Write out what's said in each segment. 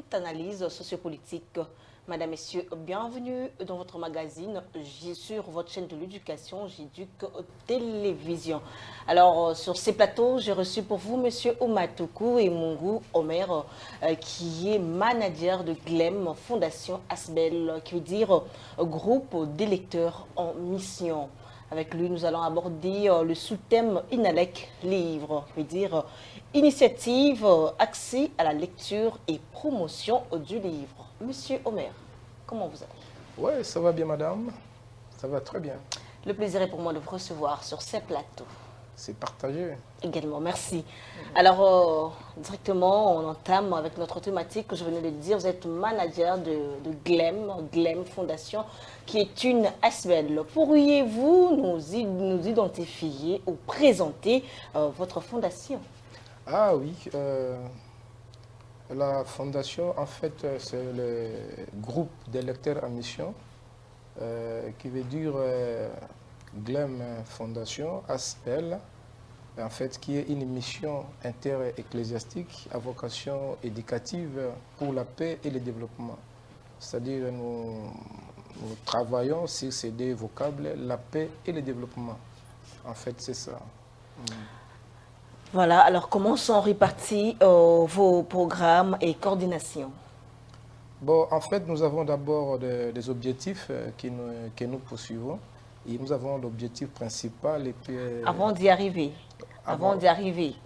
toute analyse sociopolitique. Madame, Messieurs, bienvenue dans votre magazine sur votre chaîne de l'éducation JEDUC Télévision. Alors, sur ces plateaux, j'ai reçu pour vous Monsieur Oumatoukou et Mungu Omer, qui est manager de GLEM, Fondation Asbel, qui veut dire groupe d'électeurs en mission. Avec lui, nous allons aborder le sous-thème INALEC Livre, qui veut dire initiative axée à la lecture et promotion du livre. Monsieur Omer, comment vous allez? Oui, ça va bien, madame. Ça va très bien. Le plaisir est pour moi de vous recevoir sur ces plateaux. C'est partagé. Également, merci. Alors, directement, on entame avec notre thématique, je venais de le dire, vous êtes manager de GLEM Fondation, qui est une ASBEL. Pourriez-vous nous identifier ou présenter votre fondation? Ah oui, la fondation, en fait, c'est le groupe des lecteurs en mission, qui veut dire GLEM Fondation, ASBEL, en fait, qui est une mission inter-ecclésiastique à vocation éducative pour la paix et le développement. C'est-à-dire, nous travaillons sur ces deux vocables, la paix et le développement. En fait, c'est ça. Voilà, alors comment sont répartis vos programmes et coordinations? Bon, en fait, nous avons d'abord des objectifs que nous poursuivons. Et nous avons l'objectif principal. Et puis, Avant d'y arriver,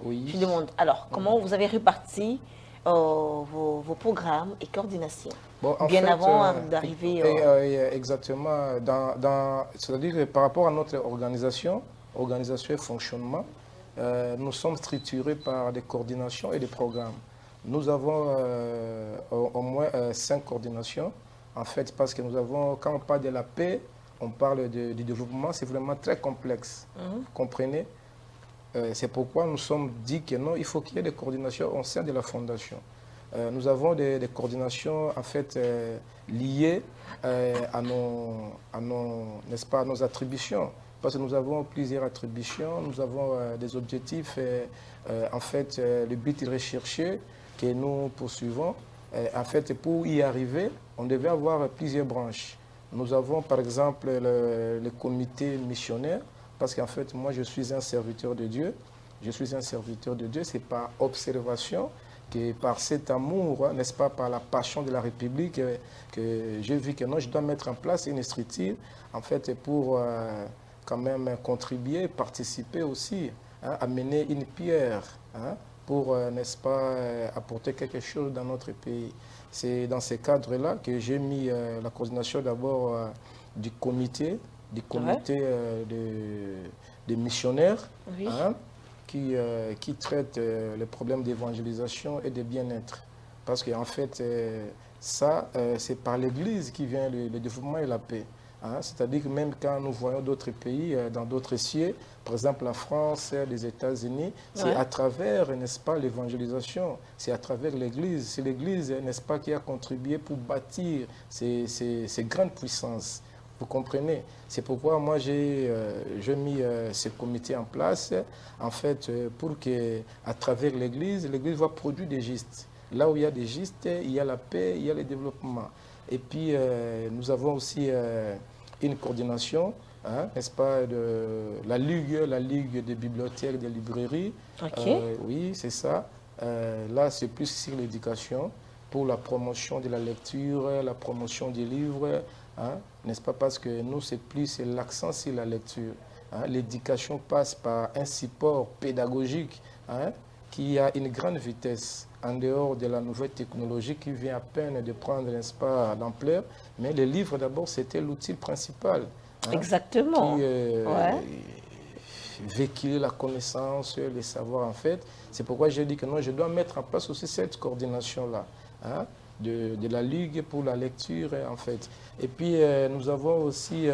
oui. je demande, alors, comment vous avez réparti vos programmes et coordinations? Bon, en bien fait, avant d'arriver... exactement, c'est-à-dire que par rapport à notre organisation et fonctionnement, nous sommes structurés par des coordinations et des programmes. Nous avons au moins 5 coordinations, en fait, parce que nous avons, quand on parle de la paix, on parle du développement, c'est vraiment très complexe. Vous comprenez? C'est pourquoi nous sommes dit que non, il faut qu'il y ait des coordinations au sein de la fondation. Nous avons des coordinations en fait liées à n'est-ce pas, à nos attributions. Parce que nous avons plusieurs attributions, nous avons des objectifs, en fait, le but recherché que nous poursuivons. En fait, pour y arriver, on devait avoir plusieurs branches. Nous avons par exemple le comité missionnaire, parce qu'en fait, moi je suis un serviteur de Dieu. Je suis un serviteur de Dieu, c'est par observation, que par cet amour, n'est-ce pas, par la passion de la République, que j'ai vu que non, je dois mettre en place une structure, en fait, pour quand même contribuer, participer aussi, hein, à mener une pierre, hein, pour, n'est-ce pas, apporter quelque chose dans notre pays. C'est dans ces cadres-là que j'ai mis la coordination d'abord du comité des missionnaires, Oui. hein, qui traite les problèmes d'évangélisation et de bien-être. Parce qu'en fait, ça, c'est par l'Église qui vient le développement et la paix. Hein. C'est-à-dire que même quand nous voyons d'autres pays, dans d'autres cieux, par exemple la France, les États-Unis, c'est à travers, n'est-ce pas, l'évangélisation, c'est à travers l'Église. C'est l'Église, n'est-ce pas, qui a contribué pour bâtir ces grandes puissances. Vous comprenez? C'est pourquoi moi j'ai mis ce comité en place, en fait, pour qu'à travers l'Église va produire des gistes. Là où il y a des gistes, il y a la paix, il y a le développement. Et puis nous avons aussi une coordination, hein, n'est-ce pas, de la Ligue des bibliothèques, des librairies. Ok. Oui, c'est ça. Là, c'est plus sur l'éducation, pour la promotion de la lecture, la promotion des livres, hein, n'est-ce pas, parce que nous, c'est plus l'accent sur la lecture. Hein. L'éducation passe par un support pédagogique, hein, qui a une grande vitesse en dehors de la nouvelle technologie qui vient à peine de prendre, n'est-ce pas, l'ampleur. Mais les livres, d'abord, c'était l'outil principal. Hein, exactement. Qui véhicule la connaissance, les savoirs, en fait. C'est pourquoi j'ai dit que non, je dois mettre en place aussi cette coordination-là, hein, de la Ligue pour la lecture, en fait. Et puis, nous avons aussi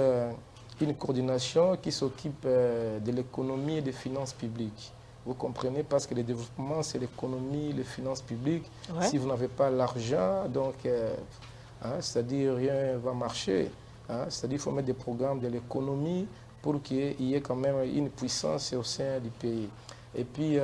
une coordination qui s'occupe de l'économie et des finances publiques. Vous comprenez, parce que le développement, c'est l'économie, les finances publiques. Si vous n'avez pas l'argent, donc, hein, c'est-à-dire rien ne va marcher. Hein, c'est-à-dire qu'il faut mettre des programmes de l'économie pour qu'il y ait quand même une puissance au sein du pays. Et puis,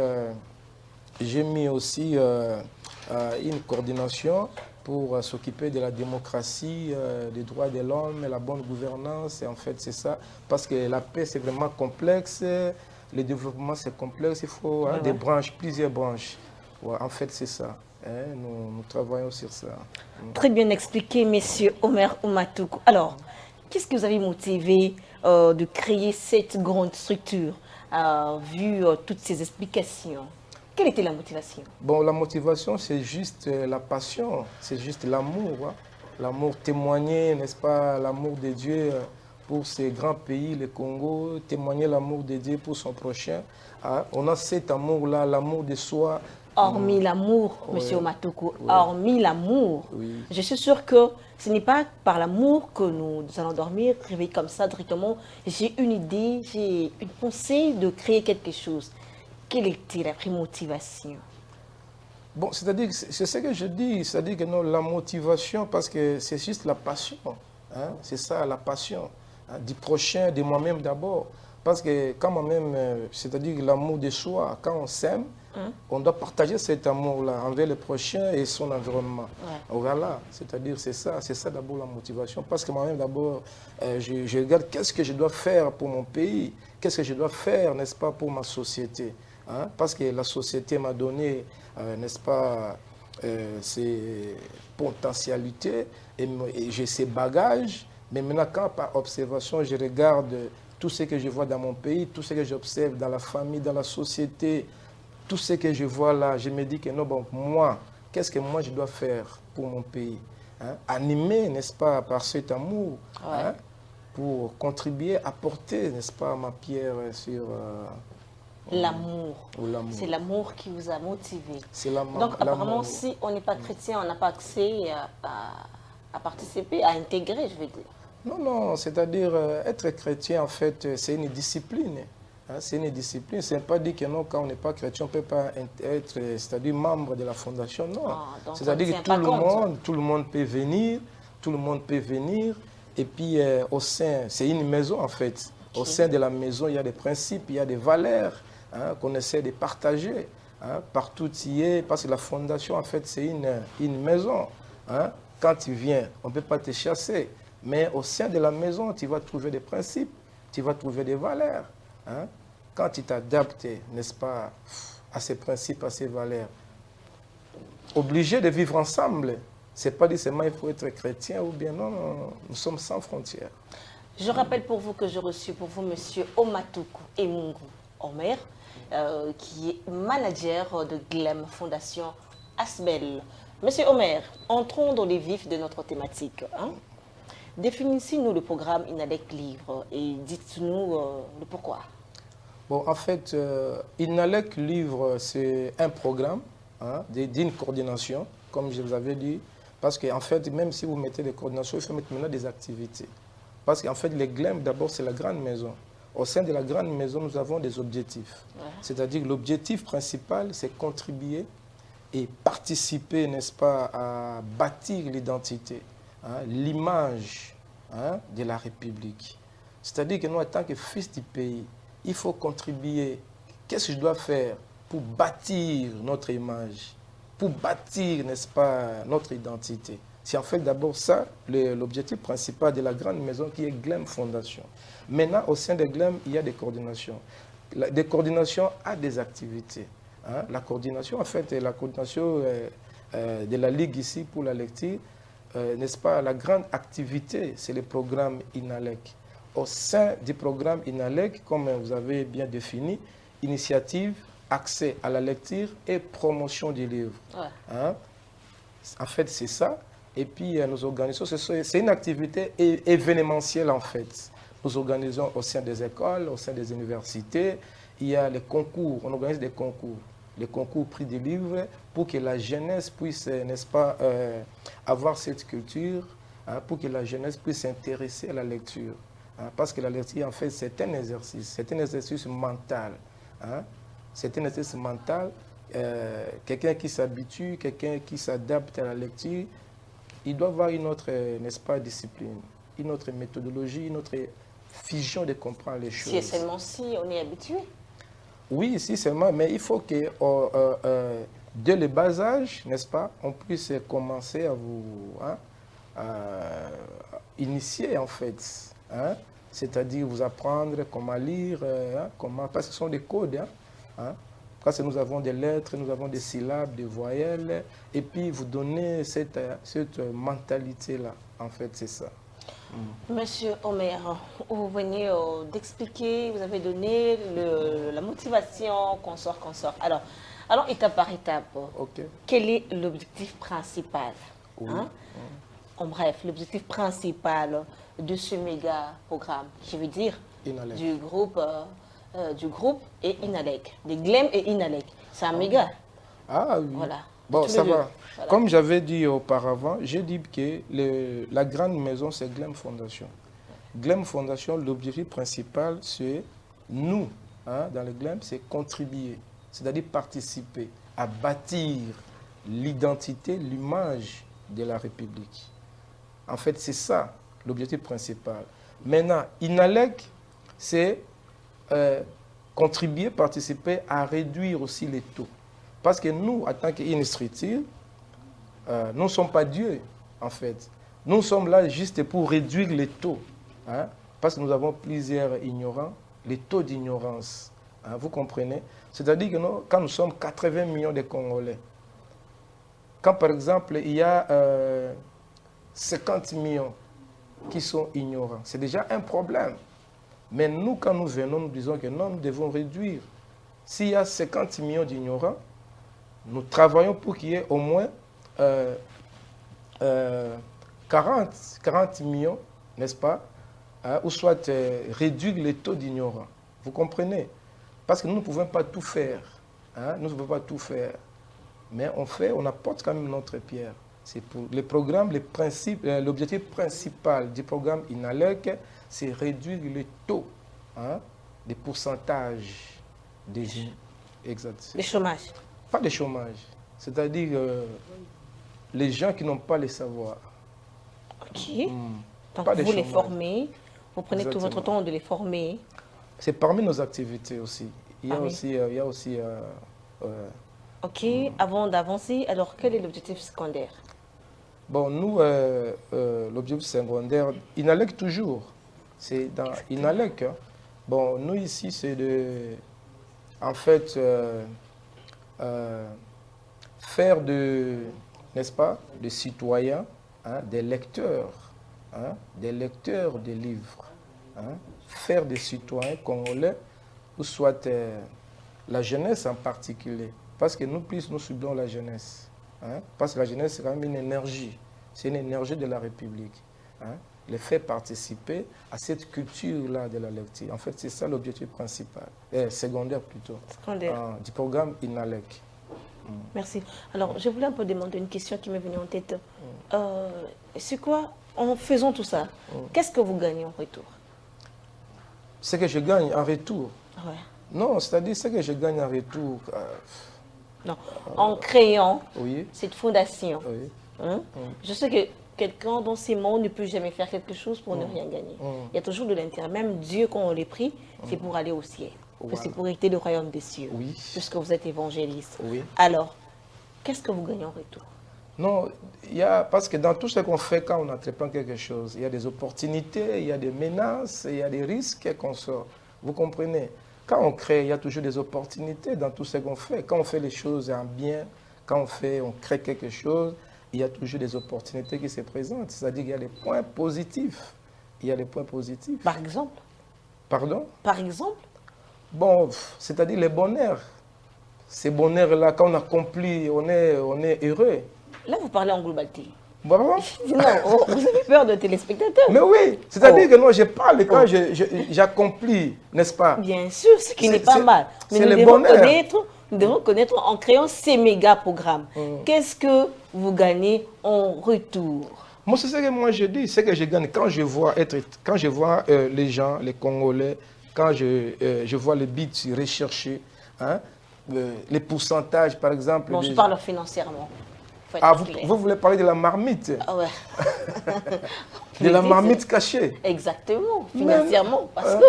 j'ai mis aussi une coordination pour s'occuper de la démocratie, des droits de l'homme, la bonne gouvernance. Et en fait, c'est ça. Parce que la paix, c'est vraiment complexe. Le développement, c'est complexe. Il faut des branches, plusieurs branches. Ouais, en fait, c'est ça. Nous travaillons sur ça. Très bien expliqué, Monsieur Omer Oumatoukou. Alors, qu'est-ce que vous avez motivé de créer cette grande structure, vu toutes ces explications? Quelle était la motivation? Bon, la motivation, c'est juste la passion, c'est juste l'amour. Hein. L'amour témoigné, n'est-ce pas, l'amour de Dieu pour ces grands pays, le Congo, témoigner l'amour de Dieu pour son prochain. Hein. On a cet amour-là, l'amour de soi. Hormis l'amour, Monsieur Oumatoukou, hormis l'amour, je suis sûre que ce n'est pas par l'amour que nous allons dormir, réveiller comme ça directement. J'ai une idée, j'ai une pensée de créer quelque chose. Quelle était la motivation? Bon, c'est-à-dire, c'est ce que je dis, c'est-à-dire que non, la motivation, parce que c'est juste la passion. Hein, c'est ça, la passion. Hein, du prochain, de moi-même d'abord. Parce que quand moi-même, c'est-à-dire l'amour de soi, quand on s'aime, on doit partager cet amour-là envers le prochain et son environnement. Voilà, c'est-à-dire c'est ça d'abord la motivation. Parce que moi-même d'abord, je regarde qu'est-ce que je dois faire pour mon pays, qu'est-ce que je dois faire, n'est-ce pas, pour ma société. Hein? Parce que la société m'a donné, n'est-ce pas, ses potentialités et j'ai ses bagages. Mais maintenant, quand par observation, je regarde tout ce que je vois dans mon pays, tout ce que j'observe dans la famille, dans la société, tout ce que je vois là, je me dis que non, bon, moi, qu'est-ce que moi je dois faire pour mon pays? Hein? Animé, n'est-ce pas, par cet amour, hein? Pour contribuer, apporter, n'est-ce pas, ma pierre sur... l'amour. C'est l'amour qui vous a motivé. C'est l'amour. Donc, apparemment, si on n'est pas chrétien, on n'a pas accès à participer, à intégrer, je veux dire. Non, non, c'est-à-dire être chrétien, en fait, c'est une discipline. Hein, c'est une discipline. Ce n'est pas dit que non, quand on n'est pas chrétien, on ne peut pas être, c'est-à-dire membre de la fondation. Non. C'est-à-dire que tout le monde peut venir, tout le monde peut venir. Et puis, au sein, c'est une maison, en fait. Au sein de la maison, il y a des principes, il y a des valeurs hein, qu'on essaie de partager. Hein, partout y est, parce que la fondation, en fait, c'est une maison. Hein. Quand tu viens, on ne peut pas te chasser. Mais au sein de la maison, tu vas trouver des principes, tu vas trouver des valeurs. Hein? Quand tu t'adaptes, n'est-ce pas, à ces principes, à ces valeurs, obligé de vivre ensemble, ce n'est pas dit seulement il faut être chrétien ou bien non, nous sommes sans frontières. Je rappelle pour vous que j'ai reçu pour vous M. Oumatoukou Emungu Omer, qui est manager de GLEM Fondation Asbel. Monsieur Omer, entrons dans les vifs de notre thématique. Hein? Définissez-nous le programme INALEC Livre et dites-nous le pourquoi. Bon, en fait, INALEC Livre, c'est un programme hein, d'une coordination, comme je vous avais dit, parce qu'en fait, même si vous mettez des coordinations, il faut mettre maintenant des activités. Parce qu'en fait, les GLEM, d'abord, c'est la grande maison. Au sein de la grande maison, nous avons des objectifs. C'est-à-dire que l'objectif principal, c'est contribuer et participer, n'est-ce pas, à bâtir l'identité. Hein, l'image hein, de la République. C'est-à-dire que nous, en tant que fils du pays, il faut contribuer. Qu'est-ce que je dois faire pour bâtir notre image, pour bâtir, n'est-ce pas, notre identité? C'est en fait d'abord ça, l'objectif principal de la grande maison qui est GLEM Fondation. Maintenant, au sein de GLEM, il y a des coordinations. Des coordinations à des activités. Hein. La coordination, en fait, est la coordination de la Ligue ici pour la lecture. N'est-ce pas, la grande activité, c'est le programme INALEC. Au sein du programme INALEC, comme vous avez bien défini, initiative, accès à la lecture et promotion du livre. Hein? En fait, c'est ça. Et puis, nous organisons, c'est une activité événementielle, en fait. Nous organisons au sein des écoles, au sein des universités. Il y a les concours, on organise des concours. Les concours prix des livres pour que la jeunesse puisse, n'est-ce pas, avoir cette culture, hein, pour que la jeunesse puisse s'intéresser à la lecture. Hein, parce que la lecture, en fait, c'est un exercice mental. Hein, c'est un exercice mental. Quelqu'un qui s'habitue, quelqu'un qui s'adapte à la lecture, il doit avoir une autre, n'est-ce pas, discipline, une autre méthodologie, une autre vision de comprendre les choses. Si et seulement si on est habitué. Oui, si seulement, mais il faut que dès le bas âge, n'est-ce pas, on puisse commencer à vous initier en fait. Hein, c'est-à-dire vous apprendre comment lire, parce que ce sont des codes. Parce que nous avons des lettres, nous avons des syllabes, des voyelles, et puis vous donner cette mentalité-là. En fait, c'est ça. Monsieur Omer, vous venez d'expliquer, vous avez donné la motivation, consort. Alors, étape par étape, quel est l'objectif principal? Oui. En bref, l'objectif principal de ce méga programme, je veux dire, du groupe et Inalec, des GLEM et Inalec. C'est un méga. Ah oui. Voilà. Bon, ça va. Voilà. Comme j'avais dit auparavant, j'ai dit que la grande maison, c'est GLEM Fondation. GLEM Fondation, l'objectif principal, c'est nous, dans le GLEM, c'est contribuer, c'est-à-dire participer à bâtir l'identité, l'image de la République. En fait, c'est ça l'objectif principal. Maintenant, Inalec, c'est contribuer, participer à réduire aussi les taux. Parce que nous, en tant qu'instructeurs, nous ne sommes pas Dieu, en fait. Nous sommes là juste pour réduire les taux. Parce que nous avons plusieurs ignorants, les taux d'ignorance. Vous comprenez? C'est-à-dire que nous, quand nous sommes 80 millions de Congolais, quand par exemple il y a 50 millions qui sont ignorants, c'est déjà un problème. Mais nous, quand nous venons, nous disons que non, nous devons réduire. S'il y a 50 millions d'ignorants, nous travaillons pour qu'il y ait au moins 40 millions, n'est-ce pas, ou soit réduire les taux d'ignorants. Vous comprenez? Parce que nous ne pouvons pas tout faire. Nous ne pouvons pas tout faire. Mais on apporte quand même notre pierre. C'est pour les programmes, les principes, l'objectif principal du programme Inalec, c'est réduire les taux, des pourcentages des chômage. Pas de chômage, c'est-à-dire les gens qui n'ont pas les savoirs. Ok. Donc vous les formez, vous prenez tout votre temps de les former. C'est parmi nos activités aussi. Il y a aussi ok, avant d'avancer, alors quel est l'objectif secondaire? Bon, nous, l'objectif secondaire, Inalec toujours. C'est dans Inalec. Bon, nous ici, c'est de, en fait, faire n'est-ce pas, des citoyens, des lecteurs de livres. Faire des citoyens congolais, ou soit la jeunesse en particulier. Parce que nous, plus nous suivons la jeunesse. Parce que la jeunesse, c'est quand même une énergie. C'est une énergie de la République. Les faire participer à cette culture-là de la lecture. En fait, c'est ça l'objectif principal, secondaire plutôt, du programme Inalec. Merci. Alors, je voulais un peu demander une question qui m'est venue en tête. C'est quoi, en faisant tout ça, qu'est-ce que vous gagnez en retour? Ce que je gagne en retour? Ouais. Non, c'est-à-dire ce que je gagne en retour. Non, en créant oui. cette fondation. Oui. Je sais que quelqu'un dans ces mondes ne peut jamais faire quelque chose pour ne rien gagner. Il y a toujours de l'intérêt. Même Dieu, quand on les prie, c'est pour aller au ciel. Voilà. C'est pour hériter le royaume des cieux. Oui. Puisque vous êtes évangéliste. Oui. Alors, qu'est-ce que vous gagnez en retour? Non, parce que dans tout ce qu'on fait, quand on entreprend quelque chose, il y a des opportunités, il y a des menaces, il y a des risques qu'on sort. Vous comprenez? Quand on crée, il y a toujours des opportunités dans tout ce qu'on fait. Quand on fait les choses en bien, quand on crée quelque chose, il y a toujours des opportunités qui se présentent. C'est-à-dire qu'il y a des points positifs. Il y a des points positifs. Par exemple? Pardon? Par exemple? Bon, c'est-à-dire les bonheurs. Ces bonheurs-là, quand on accomplit, on est heureux. Là, vous parlez en globalité. Bon. Non, vous avez peur de téléspectateurs. Mais oui, c'est-à-dire que moi, je parle quand j'accomplis, n'est-ce pas? Bien sûr, ce qui n'est pas mal. Mais nous devons connaître en créant ces méga programmes. Qu'est-ce que vous gagnez en retour? Moi, c'est ce que moi je dis, c'est que je gagne quand je vois les gens, les Congolais, quand je vois les bits recherchés, les pourcentages, par exemple. Bon, je parle financièrement. Vous voulez parler de la marmite? Ah ouais. de la marmite cachée. Exactement, financièrement. Parce que,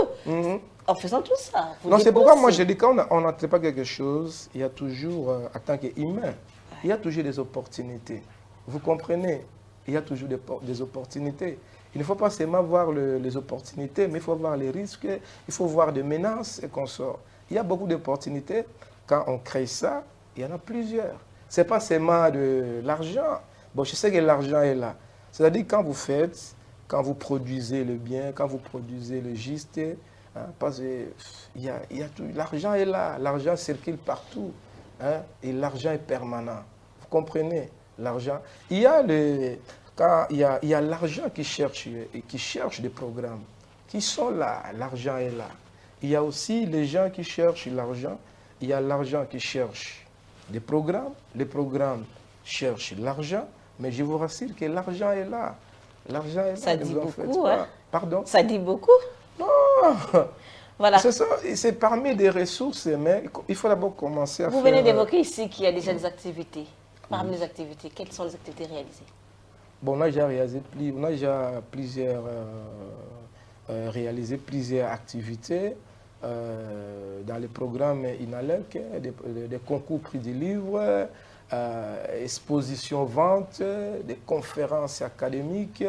en faisant tout ça, vous non, c'est pourquoi moi dépensez. je dis quand on n'entend pas quelque chose, il y a toujours, en tant qu'humain, il y a toujours des opportunités. Vous comprenez? Il y a toujours des opportunités. Il ne faut pas seulement voir les opportunités, mais il faut voir les risques, il faut voir des menaces et qu'on sort. Il y a beaucoup d'opportunités. Quand on crée ça, il y en a plusieurs. Ce n'est pas seulement de l'argent. Bon, je sais que l'argent est là. C'est-à-dire quand vous faites, quand vous produisez le bien, quand vous produisez le juste, hein, parce que l'argent est là, l'argent circule partout, hein, et l'argent est permanent. Vous comprenez? L'argent. Il y a l'argent qui cherche des programmes qui sont là, l'argent est là. Il y a aussi les gens qui cherchent l'argent, il y a l'argent qui cherche des programmes, les programmes cherchent l'argent, mais je vous rassure que l'argent est là. L'argent est là. Ça dit beaucoup, hein? Pardon? Ça dit beaucoup? Non! Voilà. C'est parmi des ressources, mais il faut d'abord commencer à faire... Vous venez d'évoquer ici qu'il y a déjà des activités. Parmi les activités, quelles sont les activités réalisées? Bon, on a déjà réalisé plusieurs activités dans les programmes INALEC, des concours prix des livres, expositions, ventes, des conférences académiques,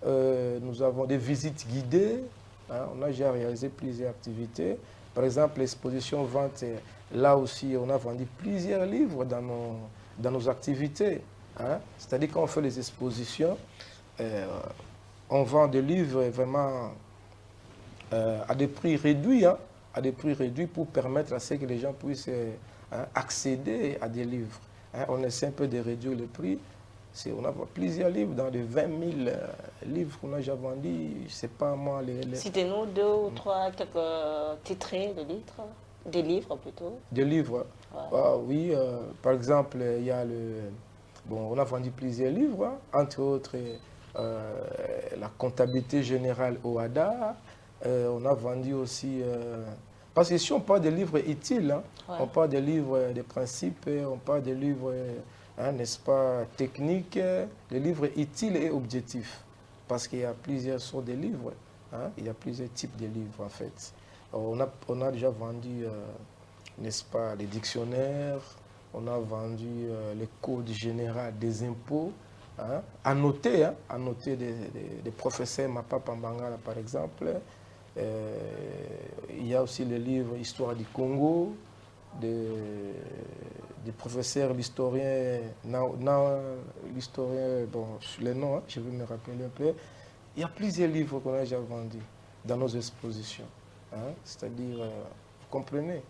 nous avons des visites guidées, hein, on a déjà réalisé plusieurs activités. Par exemple, l'exposition vente, là aussi, on a vendu plusieurs livres dans nos activités. Hein. C'est-à-dire quand on fait les expositions, on vend des livres vraiment à des prix réduits, hein, à des prix réduits pour permettre à ce que les gens puissent accéder à des livres. Hein. On essaie un peu de réduire le prix. On a plusieurs livres, dans les 20 000 livres qu'on a déjà vendus. Je ne sais pas moi. Citez-nous 2 ou 3 quelques titrés des livres plutôt. Des livres. Ouais. Ah, oui, par exemple, il y a bon, on a vendu plusieurs livres, hein, entre autres la comptabilité générale OADA. On a vendu aussi... parce que si on parle de livres utiles, hein, ouais. On parle de livres de principes, on parle de livres, hein, n'est-ce pas, techniques, des livres utiles et objectifs. Parce qu'il y a plusieurs sortes de livres, hein, il y a plusieurs types de livres en fait. On a déjà vendu, n'est-ce pas, les dictionnaires, on a vendu les codes généraux des impôts, hein, annotés des professeurs Mapa Pambangala par exemple. Il y a aussi le livre Histoire du Congo, des professeurs, l'historien, bon, les noms, hein, je vais me rappeler un peu. Il y a plusieurs livres qu'on a déjà vendus dans nos expositions. Hein, c'est-à-dire, vous comprenez,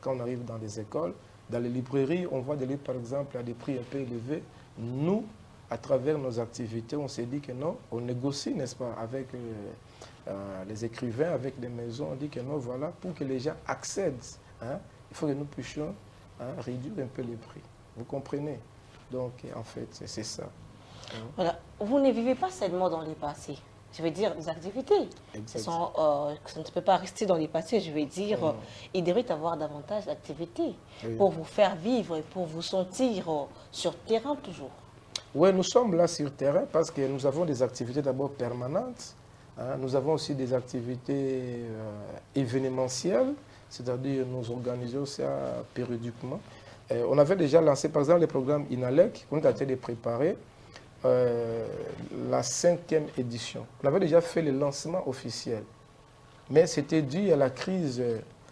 quand on arrive dans les écoles, dans les librairies, on voit des livres, par exemple, à des prix un peu élevés. Nous, à travers nos activités, on s'est dit que non, on négocie, n'est-ce pas, avec les écrivains, avec les maisons. On dit que non, voilà, pour que les gens accèdent, hein, il faut que nous puissions, hein, réduire un peu les prix. Vous comprenez? Donc, en fait, c'est ça. Hein. Voilà. Vous ne vivez pas seulement dans les passés. Je veux dire, les activités. Ça ne peut pas rester dans les passés. Je veux dire, il devrait y avoir davantage d'activités pour vous faire vivre et pour vous sentir sur terrain toujours. Oui, nous sommes là sur terrain parce que nous avons des activités d'abord permanentes. Hein. Nous avons aussi des activités événementielles, c'est-à-dire nous organisons ça périodiquement. On avait déjà lancé, par exemple, le programme INALEC, qu'on a été de préparer. La 5e édition. On avait déjà fait le lancement officiel, mais c'était dû à la crise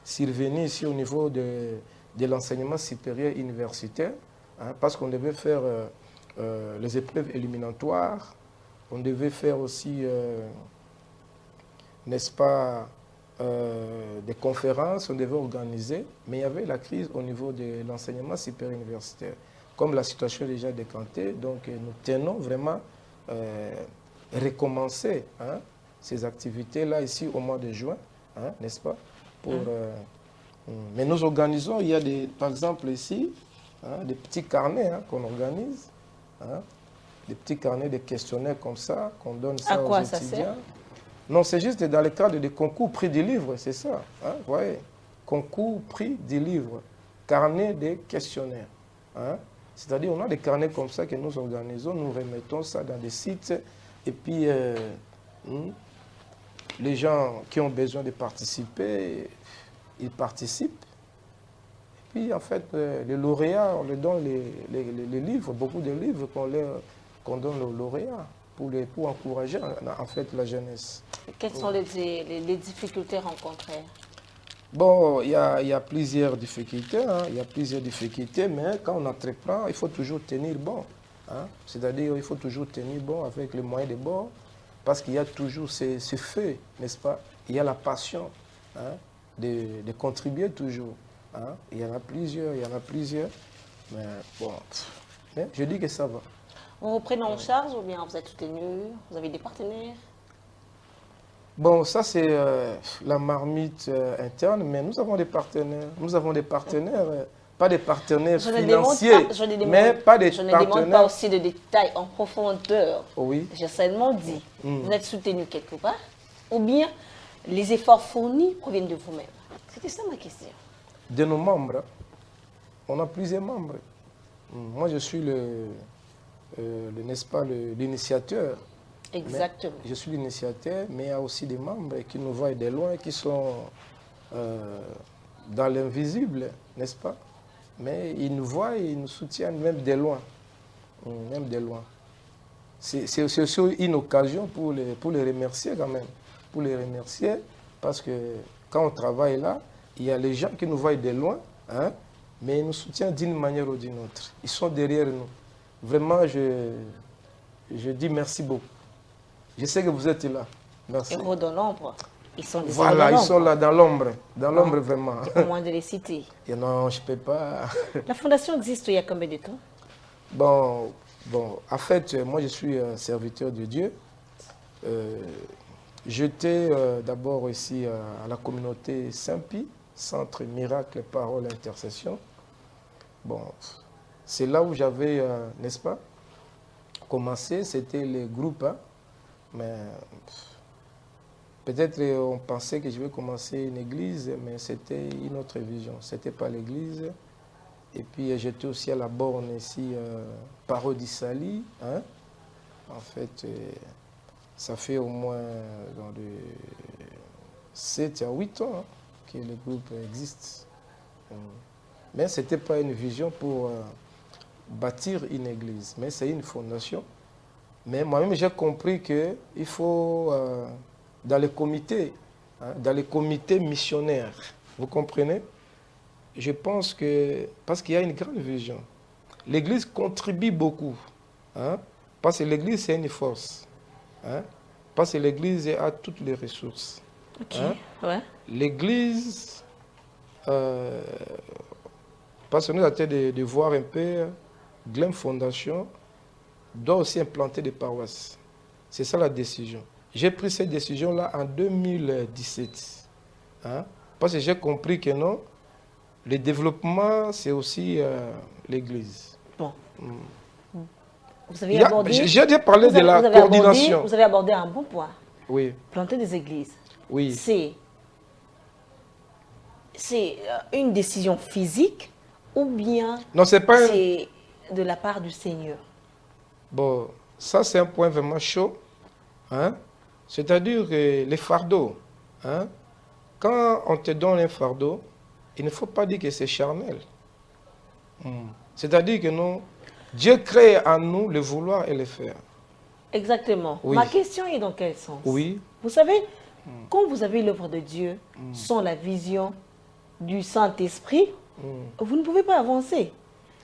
survenue ici au niveau de l'enseignement supérieur universitaire, hein, parce qu'on devait faire les épreuves éliminatoires, on devait faire aussi, n'est-ce pas, des conférences, on devait organiser, mais il y avait la crise au niveau de l'enseignement supérieur universitaire. Comme la situation est déjà décantée, donc nous tenons vraiment recommencer, hein, ces activités-là ici au mois de juin, hein, n'est-ce pas? Mais nous organisons, il y a par exemple ici, hein, des petits carnets, hein, qu'on organise, hein, des petits carnets de questionnaires comme ça, qu'on donne ça aux étudiants. Ça sert? Non, c'est juste dans le cadre des concours prix du livre, c'est ça. Hein, vous voyez, concours prix du livre, carnet de questionnaires. Hein. C'est-à-dire, on a des carnets comme ça que nous organisons, nous remettons ça dans des sites Et puis, les gens qui ont besoin de participer, ils participent. Et puis, en fait, les lauréats, on leur donne les livres, beaucoup de livres qu'on donne aux lauréats pour encourager, en fait, la jeunesse. Quelles sont les difficultés rencontrées? Bon, il y a plusieurs difficultés, hein. Il y a plusieurs difficultés, mais quand on entreprend, il faut toujours tenir bon. Hein. C'est-à-dire il faut toujours tenir bon avec les moyens de bord, parce qu'il y a toujours ce feu, n'est-ce pas? Il y a la passion, hein, de contribuer toujours. Hein. Il y en a plusieurs, mais bon, mais je dis que ça va. On vous prenne en charge ou bien vous êtes soutenu? Vous avez des partenaires? Bon, ça c'est la marmite interne, mais nous avons des partenaires. Nous avons des partenaires, pas des partenaires financiers, mais pas des partenaires. Je ne demande pas aussi de détails en profondeur. Oui. J'ai seulement dit, vous êtes soutenu quelque part, ou bien les efforts fournis proviennent de vous-même. C'était ça ma question. De nos membres, on a plusieurs membres. Moi, je suis n'est-ce pas, l'initiateur. Exactement. Je suis l'initiateur, mais il y a aussi des membres qui nous voient de loin, qui sont dans l'invisible, n'est-ce pas? Mais ils nous voient et ils nous soutiennent même de loin. Même de loin. C'est aussi une occasion pour les remercier quand même. Pour les remercier, parce que quand on travaille là, il y a les gens qui nous voient de loin, hein, mais ils nous soutiennent d'une manière ou d'une autre. Ils sont derrière nous. Vraiment, je dis merci beaucoup. Je sais que vous êtes là. Merci. Héros de l'ombre. Ils sont des Voilà, ils sont là dans l'ombre. Dans l'ombre, vraiment. Au moins de les citer. Et non, je ne peux pas. La fondation existe il y a combien de temps? Bon, en fait, moi, je suis serviteur de Dieu. J'étais d'abord ici à la communauté Saint-Pi, Centre Miracle, Parole, Intercession. Bon, c'est là où j'avais, n'est-ce pas, commencé. C'était les groupes, hein, mais peut-être on pensait que je vais commencer une église, mais c'était une autre vision. Ce n'était pas l'église. Et puis j'étais aussi à la borne ici, Parodissali. Hein. En fait, ça fait au moins dans les 7 à 8 ans, hein, que le groupe existe. Mais ce n'était pas une vision pour bâtir une église, mais c'est une fondation. Mais moi-même, j'ai compris qu'il faut, dans les comités, hein, dans les comités missionnaires, vous comprenez? Je pense que, parce qu'il y a une grande vision, l'église contribue beaucoup, hein, parce que l'église, c'est une force. Hein, parce que l'église a toutes les ressources. Ok, hein. Ouais. L'église, parce que nous avons de voir un peu, Glen Fondation doit aussi implanter des paroisses. C'est ça la décision. J'ai pris cette décision-là en 2017. Hein, parce que j'ai compris que non, le développement, c'est aussi l'église. Bon. Vous avez abordé... J'ai déjà parlé de la coordination. Vous avez abordé un bon point. Oui. Planter des églises. Oui. C'est une décision physique ou bien non, c'est pas c'est de la part du Seigneur? Bon, ça c'est un point vraiment chaud. Hein? C'est-à-dire que les fardeaux, hein? Quand on te donne un fardeau, il ne faut pas dire que c'est charnel. C'est-à-dire que non, Dieu crée en nous le vouloir et le faire. Exactement. Oui. Ma question est dans quel sens? Oui. Vous savez, quand vous avez l'œuvre de Dieu, sans la vision du Saint-Esprit, vous ne pouvez pas avancer.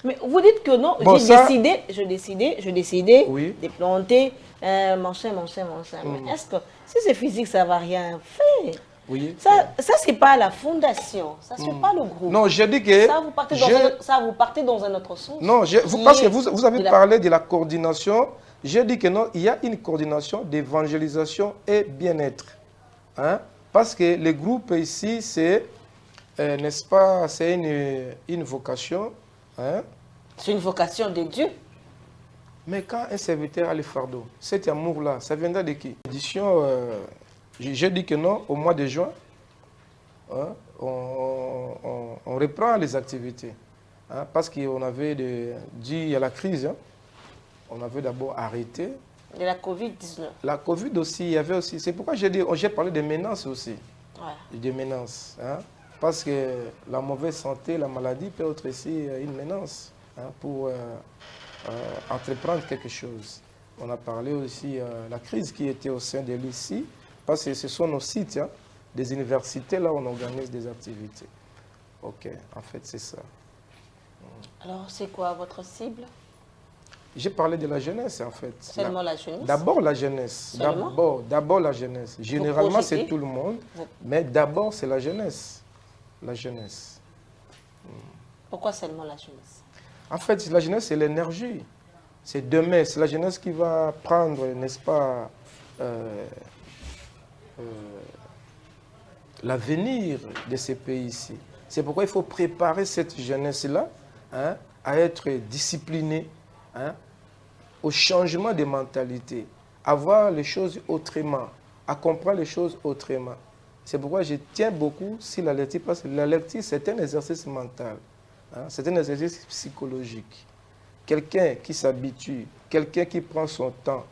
Mais vous dites que non, bon, j'ai décidé oui. de planter machin. Mais est-ce que si c'est physique, ça ne va rien faire? Oui. Ça c'est pas la fondation, ça c'est pas le groupe. Non, je dis que... Ça, vous partez dans un autre sens. Non, parce que vous avez parlé de la coordination. Je dis que non, il y a une coordination d'évangélisation et bien-être. Hein? Parce que le groupe ici, c'est, n'est-ce pas, c'est une vocation. Hein? C'est une vocation de Dieu. Mais quand un serviteur a le fardeau, cet amour-là, ça viendra de qui? L'édition, je dis que non, au mois de juin, hein, on reprend les activités. Hein, parce qu'on avait dit à la crise, hein, on avait d'abord arrêté, De la Covid-19. La Covid aussi, il y avait aussi. C'est pourquoi j'ai parlé de menaces aussi. Ouais. De menaces. Hein? Parce que la mauvaise santé, la maladie peut être aussi une menace pour entreprendre quelque chose. On a parlé aussi de la crise qui était au sein de l'ICI, parce que ce sont nos sites, des universités, là où on organise des activités. Ok, en fait, c'est ça. Alors, c'est quoi votre cible? J'ai parlé de la jeunesse, en fait. Seulement la jeunesse? D'abord la jeunesse. D'abord la jeunesse. Généralement, c'est tout le monde, mais d'abord, c'est la jeunesse. La jeunesse. Pourquoi seulement la jeunesse? En fait, la jeunesse, c'est l'énergie. C'est demain, c'est la jeunesse qui va prendre, n'est-ce pas, l'avenir de ces pays-ci. C'est pourquoi il faut préparer cette jeunesse-là à être disciplinée, au changement de mentalité, à voir les choses autrement, à comprendre les choses autrement. C'est pourquoi je tiens beaucoup sur la lecture, parce que la lecture, c'est un exercice mental, c'est un exercice psychologique. Quelqu'un qui s'habitue, quelqu'un qui prend son temps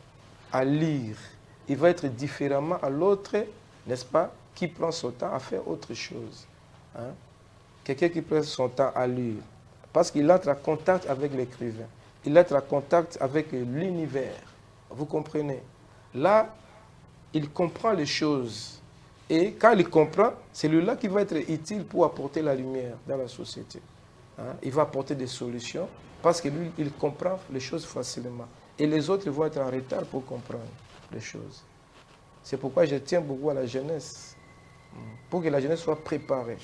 à lire, il va être différemment à l'autre, n'est-ce pas, qui prend son temps à faire autre chose. Quelqu'un qui prend son temps à lire, parce qu'il entre en contact avec l'écrivain, il entre en contact avec l'univers. Vous comprenez? Là, il comprend les choses. Et quand il comprend, c'est lui-là qui va être utile pour apporter la lumière dans la société. Il va apporter des solutions parce que lui, il comprend les choses facilement. Et les autres vont être en retard pour comprendre les choses. C'est pourquoi je tiens beaucoup à la jeunesse, pour que la jeunesse soit préparée.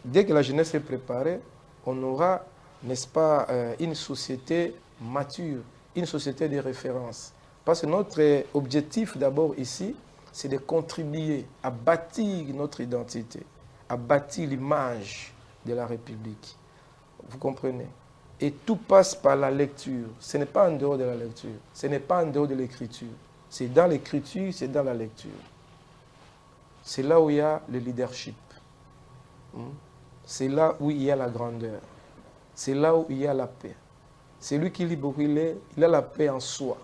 Dès que la jeunesse est préparée, on aura, n'est-ce pas, une société mature, une société de référence. Parce que notre objectif d'abord ici, c'est de contribuer à bâtir notre identité, à bâtir l'image de la République. Vous comprenez? Et tout passe par la lecture. Ce n'est pas en dehors de la lecture. Ce n'est pas en dehors de l'écriture. C'est dans l'écriture, c'est dans la lecture. C'est là où il y a le leadership. C'est là où il y a la grandeur. C'est là où il y a la paix. C'est lui qui lit beaucoup, il a la paix en soi.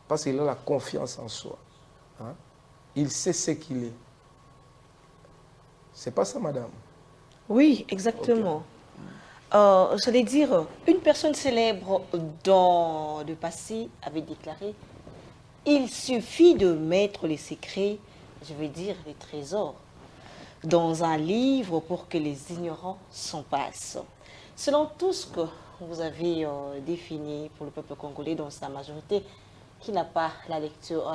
Parce qu'il a la confiance en soi. Il sait ce qu'il est. C'est pas ça, madame? Oui, exactement. J'allais dire, une personne célèbre dans le passé avait déclaré « Il suffit de mettre les secrets, je veux dire les trésors, dans un livre pour que les ignorants s'en passent. » Selon tout ce que vous avez défini pour le peuple congolais dans sa majorité, qui n'a pas la lecture,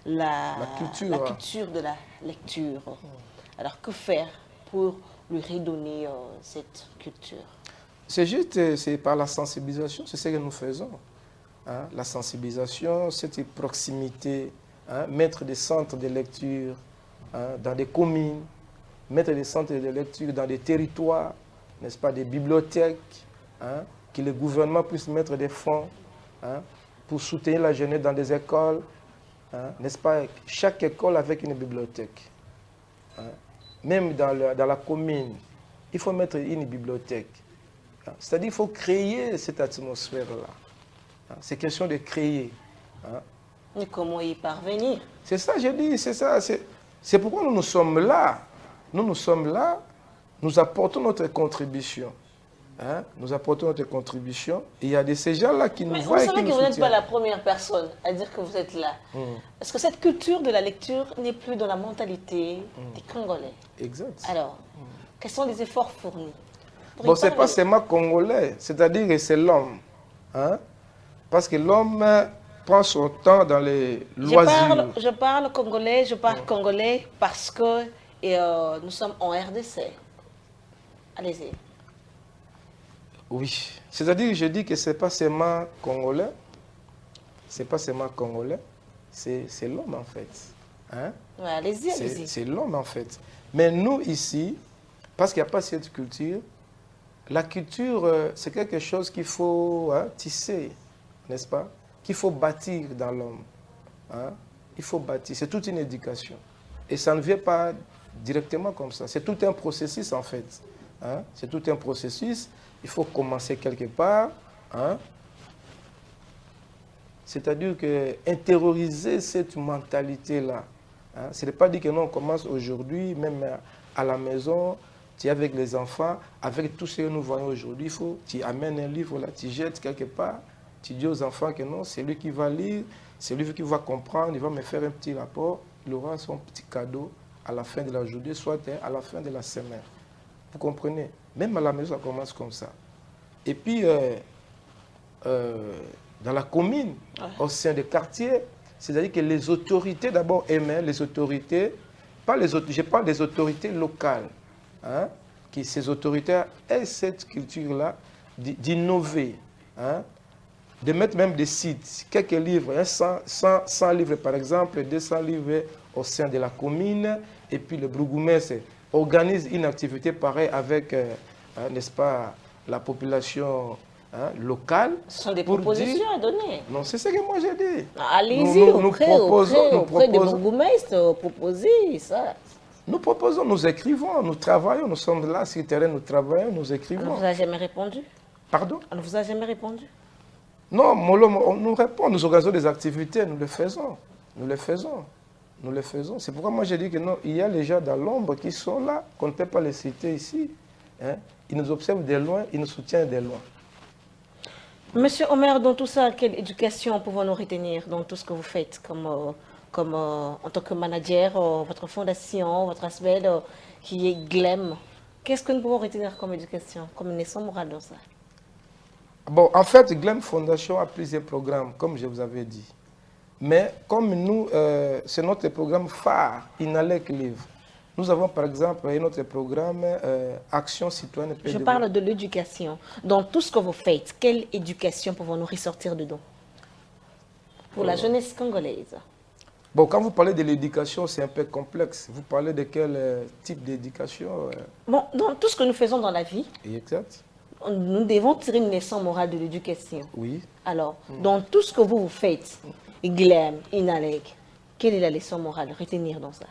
la culture de la lecture. Alors que faire pour lui redonner cette culture? C'est juste, c'est par la sensibilisation, c'est ce que nous faisons. La sensibilisation, cette proximité, mettre des centres de lecture dans des communes, mettre des centres de lecture dans des territoires, n'est-ce pas, des bibliothèques, que le gouvernement puisse mettre des fonds pour soutenir la jeunesse dans des écoles, n'est-ce pas, chaque école avec une bibliothèque. Même dans la commune, il faut mettre une bibliothèque. C'est-à-dire qu'il faut créer cette atmosphère-là. C'est question de créer. Mais comment y parvenir? C'est ça, j'ai dit, c'est ça. C'est pourquoi nous sommes là. Nous sommes là, nous apportons notre contribution. Nous apportons notre contribution. Et il y a de ces gens-là qui nous voient et qui nous soutiennent. Vous savez que vous n'êtes pas la première personne à dire que vous êtes là. Parce que cette culture de la lecture n'est plus dans la mentalité des Congolais. Exact. Alors, quels sont les efforts fournis? Bon, ce n'est pas seulement Congolais, c'est-à-dire que c'est l'homme. Parce que l'homme prend son temps dans les loisirs. Je parle congolais, congolais parce que nous sommes en RDC. Allez-y. Oui, c'est-à-dire que je dis que ce n'est pas seulement Congolais, c'est pas seulement Congolais, c'est l'homme en fait. Ouais, allez-y, allez-y. C'est l'homme en fait. Mais nous ici, parce qu'il n'y a pas cette culture, la culture, c'est quelque chose qu'il faut tisser, n'est-ce pas? Qu'il faut bâtir dans l'homme. Il faut bâtir, c'est toute une éducation. Et ça ne vient pas directement comme ça, c'est tout un processus en fait. C'est tout un processus, il faut commencer quelque part. C'est-à-dire que intérioriser cette mentalité-là. Hein, ce n'est pas dit que non, on commence aujourd'hui, même à la maison, tu es avec les enfants, avec tout ce que nous voyons aujourd'hui, il faut, tu amènes un livre là, tu jettes quelque part, tu dis aux enfants que non, c'est lui qui va lire, c'est lui qui va comprendre, il va me faire un petit rapport, il aura son petit cadeau à la fin de la journée, soit à la fin de la semaine. Vous comprenez? Même à la maison, ça commence comme ça. Et puis, dans la commune, au sein des quartiers, c'est-à-dire que les autorités d'abord aimaient, les autorités, je parle des autorités locales, hein, qui ces autorités aient cette culture-là d'innover, hein, de mettre même des sites, quelques livres, hein, 100 livres par exemple, 200 livres au sein de la commune, et puis le bourgmestre organise une activité pareille avec, n'est-ce pas, la population locale. Ce sont des propositions à donner. Non, c'est ce que moi j'ai dit. Allez-y, auprès des bourgmestres, proposez ça. Nous proposons, nous écrivons, nous travaillons, nous sommes là sur le terrain, nous travaillons, nous écrivons. On ne vous a jamais répondu? Pardon? On ne vous a jamais répondu? Non, on nous répond, nous organisons des activités, nous les faisons. Nous les faisons. Nous les faisons. C'est pourquoi moi j'ai dit que non, il y a les gens dans l'ombre qui sont là, qu'on ne peut pas les citer ici. Hein? Ils nous observent de loin, ils nous soutiennent de loin. Monsieur Omer, dans tout ça, quelle éducation pouvons-nous retenir dans tout ce que vous faites en tant que manager, votre fondation, votre aspect qui est GLEM? Qu'est-ce que nous pouvons retenir comme éducation, comme leçon morale dans ça? Bon, en fait, GLEM Fondation a plusieurs programmes, comme je vous avais dit. Mais comme nous, c'est notre programme phare, Inalec Livre. Nous avons par exemple notre programme Action citoyenne. Je parle de l'éducation. Dans tout ce que vous faites, quelle éducation pouvons-nous ressortir dedans pour la jeunesse congolaise? Bon, quand vous parlez de l'éducation, c'est un peu complexe. Vous parlez de quel type d'éducation? Bon, dans tout ce que nous faisons dans la vie, exact. Nous devons tirer une leçon morale de l'éducation. Oui. Alors, dans tout ce que vous faites, GLEM, Inalec, quelle est la leçon morale à retenir dans ça?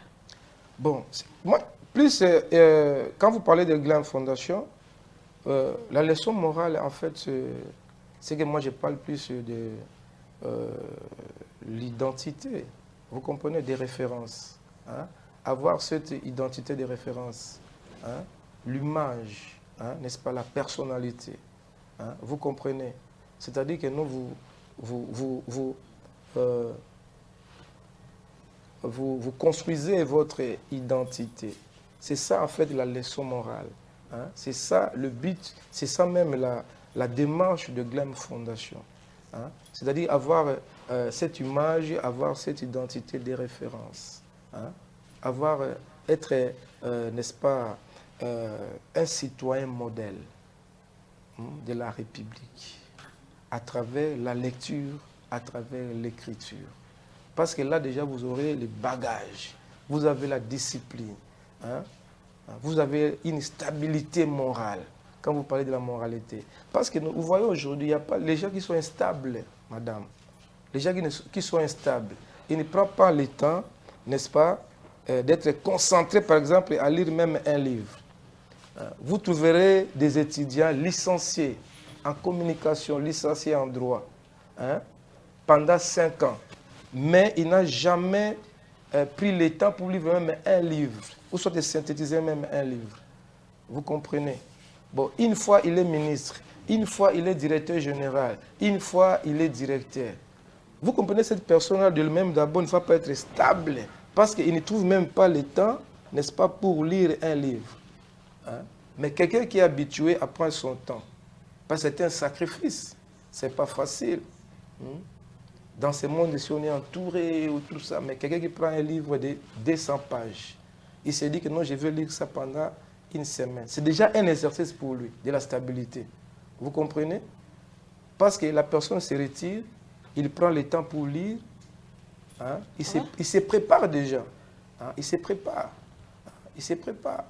Bon, moi, plus quand vous parlez de GLEM Fondation, la leçon morale, en fait, c'est que moi, je parle plus de l'identité. Vous comprenez, des références. Hein? Avoir cette identité de référence. Hein? L'image, hein? N'est-ce pas, la personnalité. Hein? Vous comprenez. C'est-à-dire que nous, vous construisez votre identité. C'est ça, en fait, la leçon morale. Hein? C'est ça le but, c'est ça même la démarche de GLEM Fondation. Hein? C'est-à-dire avoir cette image, avoir cette identité de référence. Hein? Être, n'est-ce pas, un citoyen modèle de la République à travers la lecture, à travers l'écriture. Parce que là, déjà, vous aurez les bagages, vous avez la discipline, hein? Vous avez une stabilité morale, quand vous parlez de la moralité. Parce que vous voyez aujourd'hui, il n'y a pas les gens qui sont instables, madame. Les gens qui sont instables. Ils ne prennent pas le temps, n'est-ce pas, d'être concentrés, par exemple, à lire même un livre. Vous trouverez des étudiants licenciés en communication, licenciés en droit, hein, pendant 5 ans. Mais il n'a jamais pris le temps pour lire même un livre, ou soit de synthétiser même un livre. Vous comprenez? Bon, une fois il est ministre, une fois il est directeur général, une fois il est directeur. Vous comprenez, cette personne-là de lui-même d'abord ne va pas être stable, parce qu'il ne trouve même pas le temps, n'est-ce pas, pour lire un livre. Hein? Mais quelqu'un qui est habitué à prendre son temps, parce que c'est un sacrifice, c'est pas facile. Dans ce monde, si on est entouré ou tout ça, mais quelqu'un qui prend un livre de 200 pages, il se dit que non, je vais lire ça pendant une semaine. C'est déjà un exercice pour lui, de la stabilité. Vous comprenez? Parce que la personne se retire, il prend le temps pour lire, hein? Il se prépare déjà. Hein? Il se prépare. Il se prépare.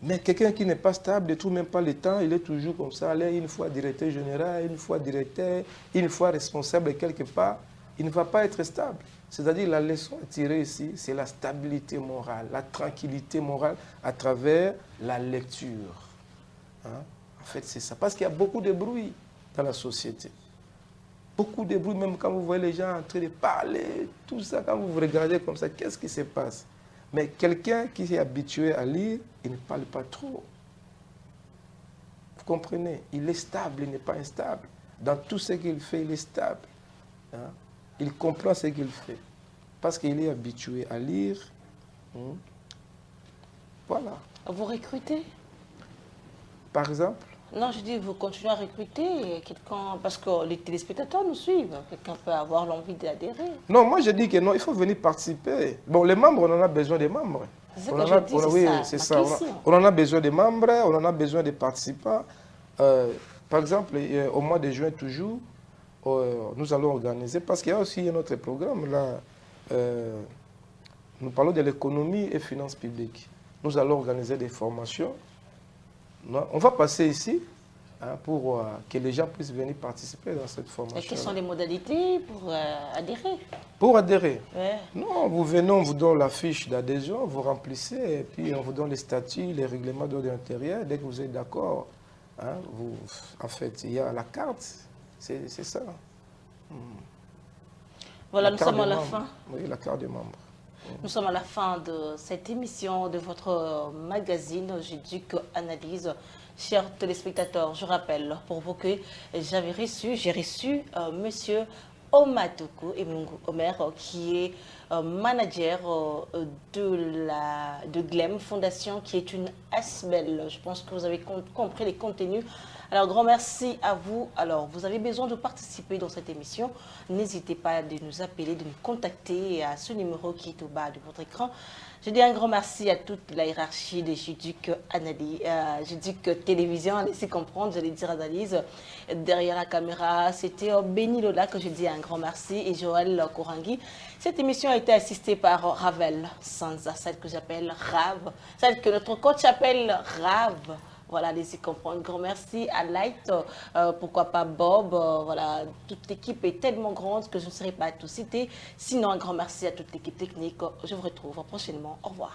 Mais quelqu'un qui n'est pas stable, ne trouve même pas le temps, il est toujours comme ça, allez, une fois directeur général, une fois directeur, une fois responsable quelque part, il ne va pas être stable. C'est-à-dire la leçon à tirer ici, c'est la stabilité morale, la tranquillité morale à travers la lecture. Hein? En fait, c'est ça. Parce qu'il y a beaucoup de bruit dans la société. Beaucoup de bruit, même quand vous voyez les gens en train de parler, tout ça, quand vous vous regardez comme ça, qu'est-ce qui se passe? Mais quelqu'un qui est habitué à lire, il ne parle pas trop. Vous comprenez? Il est stable, il n'est pas instable. Dans tout ce qu'il fait, il est stable. Hein? Il comprend ce qu'il fait. Parce qu'il est habitué à lire. Voilà. Vous recrutez? Par exemple? Non, je dis, vous continuez à recruter quelqu'un, parce que les téléspectateurs nous suivent. Quelqu'un peut avoir l'envie d'adhérer. Non, moi je dis que non, il faut venir participer. Bon, les membres, on en a besoin des membres. C'est ce que je dis, oui, c'est ça. ça. On en a besoin des membres, on en a besoin des participants. Par exemple, au mois de juin toujours, nous allons organiser, parce qu'il y a aussi un autre programme là, nous parlons de l'économie et finances publiques. Nous allons organiser des formations. On va passer ici pour que les gens puissent venir participer dans cette formation. Et quelles sont les modalités pour adhérer? Pour adhérer? Ouais. Non, vous venez, on vous donne la fiche d'adhésion, vous remplissez, et puis on vous donne les statuts, les règlements d'ordre intérieur. Dès que vous êtes d'accord, en fait, il y a la carte, c'est ça. Voilà, nous sommes à la fin. Oui, la carte des membres. Nous sommes à la fin de cette émission de votre magazine J'éduque Analyse. Chers téléspectateurs, je rappelle pour vous que j'ai reçu Monsieur Omatoko Emungu Omer, qui est manager de GLEM Fondation, qui est une ASBEL. Je pense que vous avez compris les contenus. Alors, grand merci à vous. Alors, vous avez besoin de participer dans cette émission. N'hésitez pas de nous appeler, de nous contacter à ce numéro qui est au bas de votre écran. Je dis un grand merci à toute la hiérarchie de J'éduque Télévision. Laissez comprendre, j'allais dire analyse. Derrière la caméra, c'était Béni Lola que je dis un grand merci et Joël Korangi. Cette émission a été assistée par Ravel Sanza, celle que j'appelle Rav, celle que notre coach appelle Rav. Voilà, laissez comprendre. Grand merci à Light, pourquoi pas Bob. Voilà, toute l'équipe est tellement grande que je ne saurais pas tout citer. Sinon, un grand merci à toute l'équipe technique. Je vous retrouve prochainement. Au revoir.